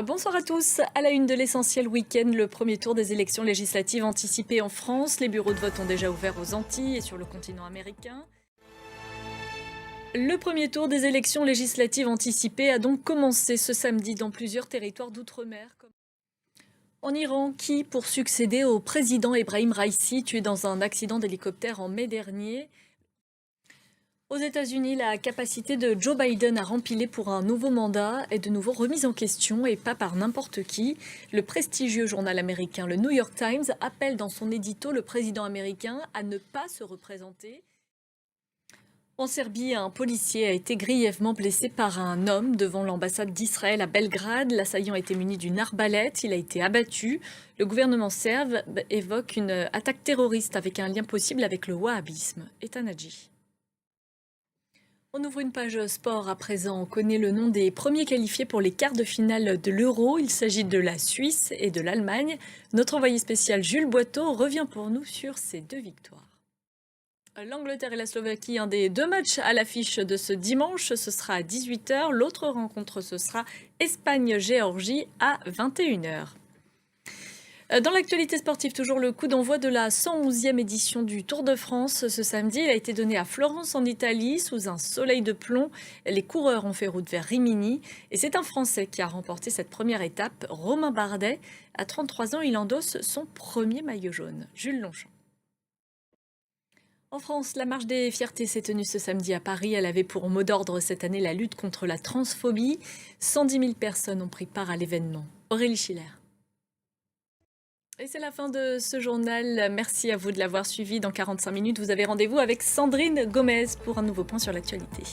Bonsoir à tous. À la une de l'essentiel week-end, le premier tour des élections législatives anticipées en France. Les bureaux de vote ont déjà ouvert aux Antilles et sur le continent américain. Le premier tour des élections législatives anticipées a donc commencé ce samedi dans plusieurs territoires d'outre-mer. En Iran, qui, pour succéder au président Ebrahim Raïssi, tué dans un accident d'hélicoptère en mai dernier. Aux États-Unis, la capacité de Joe Biden à rempiler pour un nouveau mandat est de nouveau remise en question et pas par n'importe qui. Le prestigieux journal américain, le New York Times, appelle dans son édito le président américain à ne pas se représenter. En Serbie, un policier a été grièvement blessé par un homme devant l'ambassade d'Israël à Belgrade. L'assaillant était muni d'une arbalète, il a été abattu. Le gouvernement serbe évoque une attaque terroriste avec un lien possible avec le wahhabisme. Etanadji. On ouvre une page sport à présent. On connaît le nom des premiers qualifiés pour les quarts de finale de l'Euro. Il s'agit de la Suisse et de l'Allemagne. Notre envoyé spécial Jules Boiteau revient pour nous sur ces deux victoires. L'Angleterre et la Slovaquie, un des deux matchs à l'affiche de ce dimanche, ce sera à 18 h. L'autre rencontre, ce sera Espagne-Géorgie à 21 h. Dans l'actualité sportive, toujours le coup d'envoi de la 111e édition du Tour de France. Ce samedi, il a été donné à Florence en Italie, sous un soleil de plomb. Les coureurs ont fait route vers Rimini. Et c'est un Français qui a remporté cette première étape, Romain Bardet. À 33 ans, il endosse son premier maillot jaune. Jules Longchamp. En France, la marche des fiertés s'est tenue ce samedi à Paris. Elle avait pour mot d'ordre cette année la lutte contre la transphobie. 110 000 personnes ont pris part à l'événement. Aurélie Schiller. Et c'est la fin de ce journal. Merci à vous de l'avoir suivi. Dans 45 minutes, vous avez rendez-vous avec Sandrine Gomez pour un nouveau point sur l'actualité.